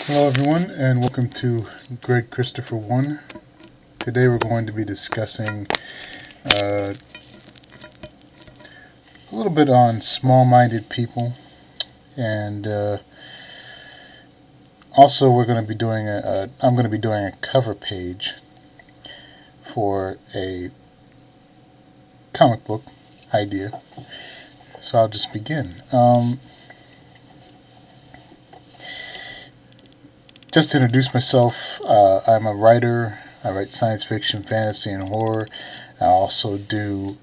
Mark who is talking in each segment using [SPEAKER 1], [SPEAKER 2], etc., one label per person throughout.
[SPEAKER 1] Hello everyone, and welcome to Greg Christopher 1. Today we're going to be discussing a little bit on small-minded people, and also we're going to be doing I'm going to be doing a cover page for a comic book idea. So I'll just begin. Just to introduce myself, I'm a writer. I write science fiction, fantasy, and horror. I also do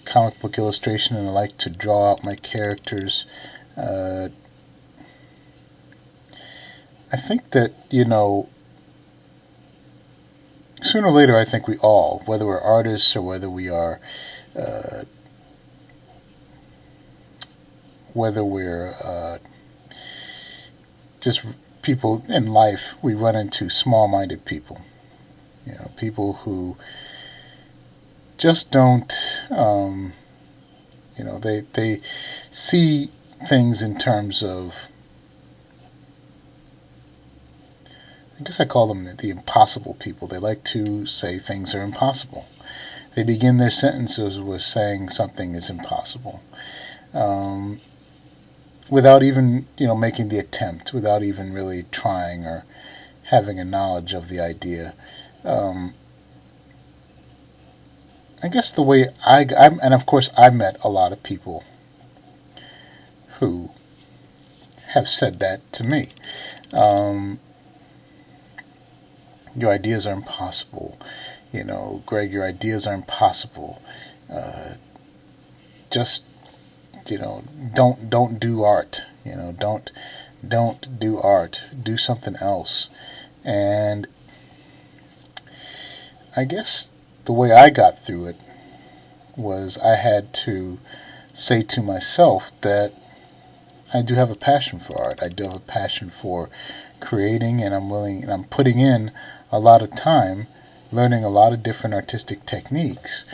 [SPEAKER 1] comic book illustration, and I like to draw out my characters. I think that, sooner or later, I think we all, whether we're artists or whether we are, just people in life, we run into small-minded people. People who just don't, they see things in terms of, I guess I call them the impossible people. They like to say things are impossible. They begin their sentences with saying something is impossible. Without even, making the attempt, without even really trying or having a knowledge of the idea. I guess the way and of course I met a lot of people who have said that to me. Your ideas are impossible. Greg, your ideas are impossible. Just don't do art. Don't do art. Do something else. And I guess the way I got through it was I had to say to myself that I do have a passion for art. I do have a passion for creating, and I'm putting in a lot of time learning a lot of different artistic techniques.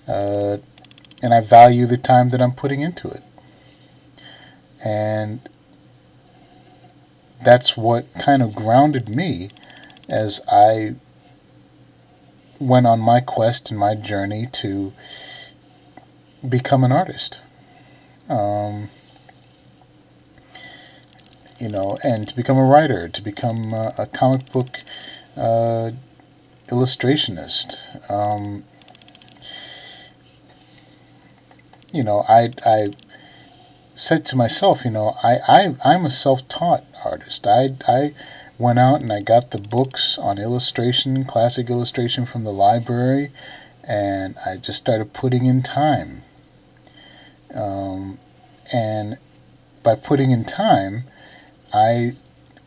[SPEAKER 1] And I value the time that I'm putting into it. And that's what kind of grounded me as I went on my quest and my journey to become an artist. And to become a writer, to become a comic book illustrationist. I said to myself, I'm a self-taught artist. I went out and I got the books on illustration, classic illustration from the library, and I just started putting in time. And by putting in time, I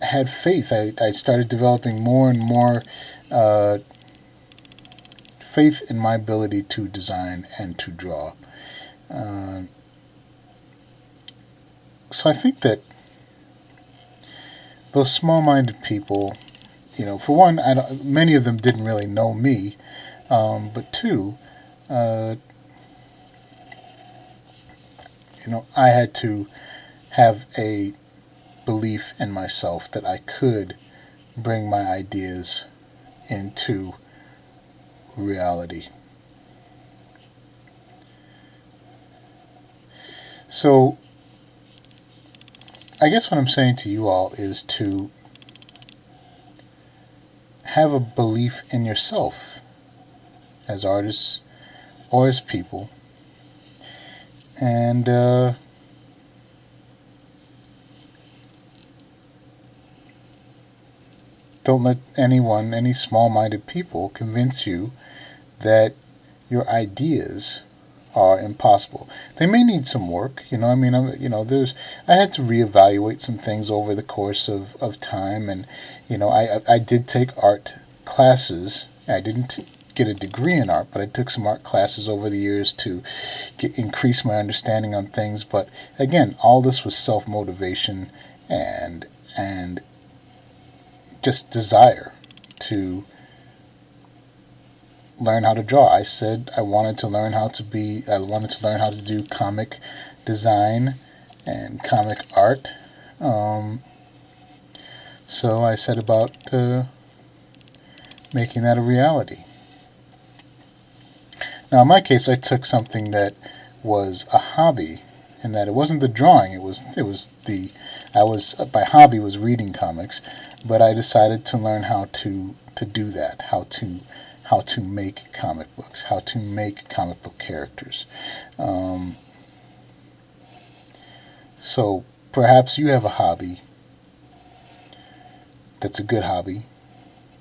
[SPEAKER 1] had faith. I started developing more and more faith in my ability to design and to draw. So I think that those small-minded people, for one, many of them didn't really know me, but two, I had to have a belief in myself that I could bring my ideas into reality. So I guess what I'm saying to you all is to have a belief in yourself as artists or as people, and don't let any small-minded people convince you that your ideas are impossible. They may need some work, I had to reevaluate some things over the course of time, and I did take art classes. I didn't get a degree in art, but I took some art classes over the years to increase my understanding on things. But again, all this was self-motivation and just desire to learn how to draw. I said I wanted to learn how to do comic design and comic art. So I set about making that a reality. Now, in my case, I took something that was a hobby, in that it wasn't the drawing. It was the I was my hobby was reading comics, but I decided to learn how to do that, how to make comic books, how to make comic book characters. Um, so perhaps you have a hobby that's a good hobby,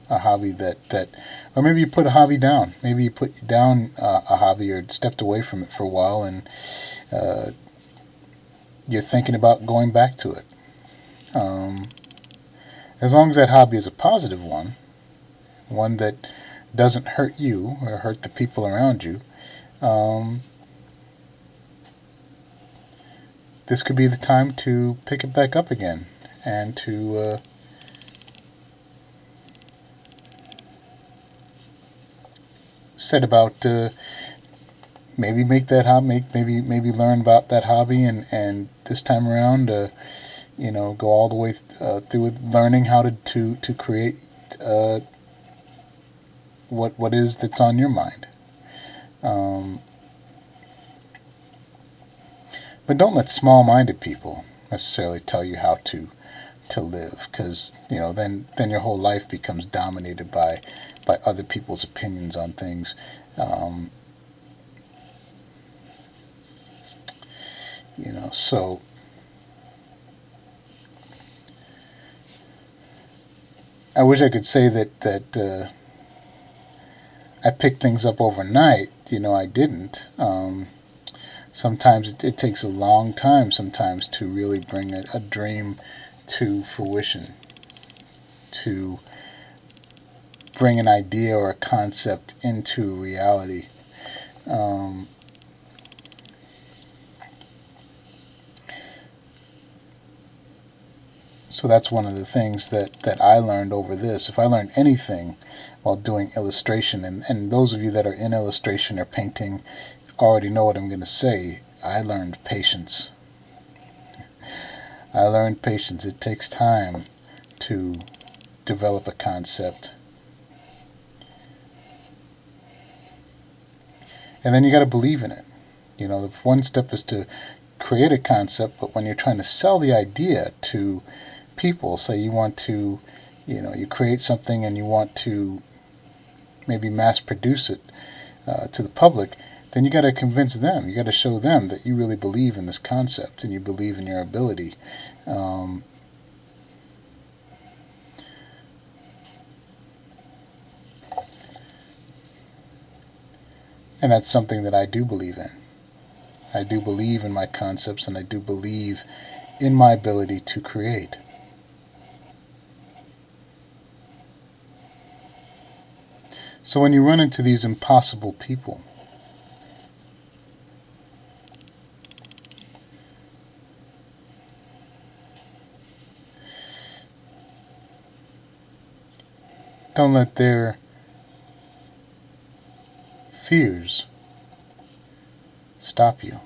[SPEAKER 1] a hobby that, or maybe you put a hobby down. Maybe you put down a hobby or stepped away from it for a while, and uh, you're thinking about going back to it. Um, as long as that hobby is a positive one that doesn't hurt you or hurt the people around you, um, this could be the time to pick it back up again and to set about maybe make that hobby, maybe learn about that hobby, and this time around, go all the way through with learning how to create uh, what is that's on your mind. Um, but don't let small-minded people necessarily tell you how to live, because then your whole life becomes dominated by other people's opinions on things. Um, so I wish I could say that I picked things up overnight. I didn't. Sometimes it takes a long time sometimes to really bring a dream to fruition, to bring an idea or a concept into reality. Um, so that's one of the things that I learned over this. If I learned anything while doing illustration, and those of you that are in illustration or painting already know what I'm going to say, I learned patience. I learned patience. It takes time to develop a concept. And then you got to believe in it. The one step is to create a concept, but when you're trying to sell the idea to people, say you want to, you create something and you want to maybe mass produce it to the public, then you got to convince them. You got to show them that you really believe in this concept and you believe in your ability. Um, and that's something that I do believe in. I do believe in my concepts, and I do believe in my ability to create. So when you run into these impossible people, don't let their fears stop you.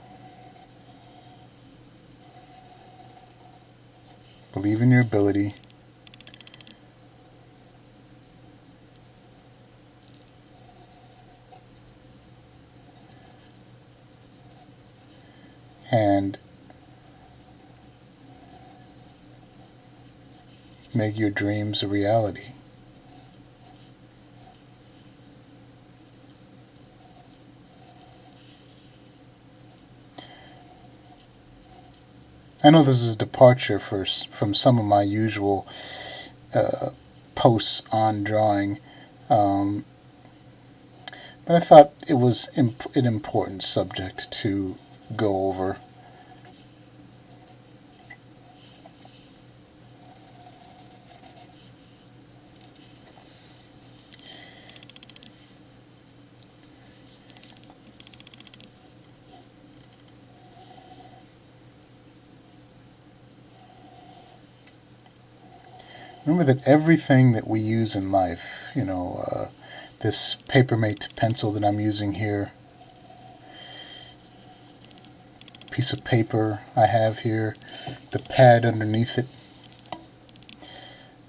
[SPEAKER 1] Believe in your ability. And make your dreams a reality. I know this is a departure from some of my usual uh, posts on drawing, um, but I thought it was an important subject to go over. Remember that everything that we use in life, this Papermate pencil that I'm using here, piece of paper I have here, the pad underneath it,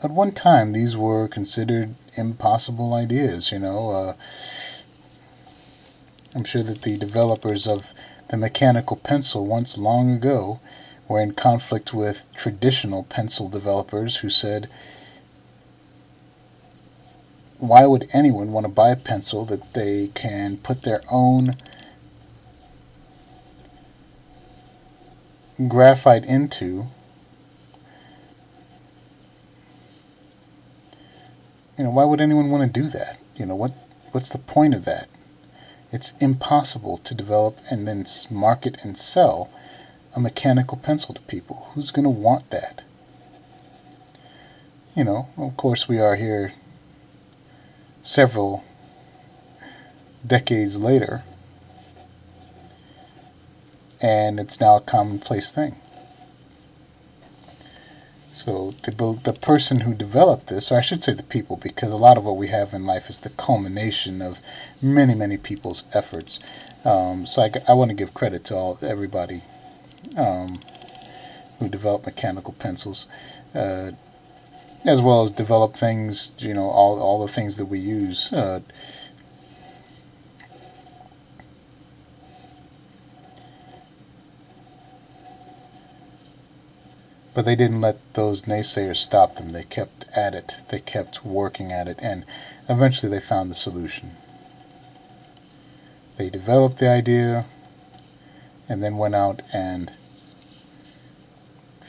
[SPEAKER 1] At one time, these were considered impossible ideas. I'm sure that the developers of the mechanical pencil once long ago were in conflict with traditional pencil developers who said, why would anyone want to buy a pencil that they can put their own graphite into? Why would anyone want to do that? What's the point of that? It's impossible to develop and then market and sell a mechanical pencil to people. Who's going to want that? Of course, we are here several decades later, and it's now a commonplace thing. So the person who developed this, or I should say the people, because a lot of what we have in life is the culmination of many, many people's efforts. So I want to give credit to everybody who developed mechanical pencils, as well as develop things, all the things that we use. But they didn't let those naysayers stop them. They kept at it. They kept working at it, and eventually they found the solution. They developed the idea and then went out and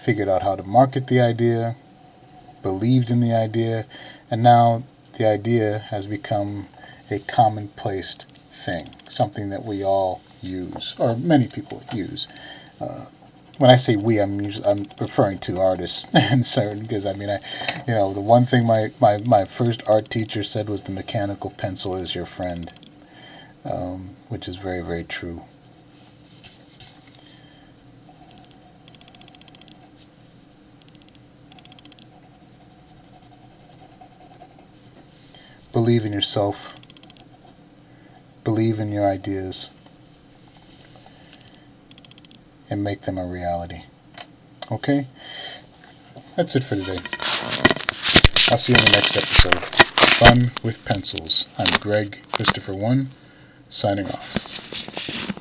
[SPEAKER 1] figured out how to market the idea, believed in the idea, and now the idea has become a commonplace thing, something that we all use, or many people use. When I say we, I'm referring to artists and certain, because the one thing my first art teacher said was the mechanical pencil is your friend, which is very, very true. Believe in yourself. Believe in your ideas. And make them a reality. Okay? That's it for today. I'll see you in the next episode. Fun with Pencils. I'm Greg Christopher 1, signing off.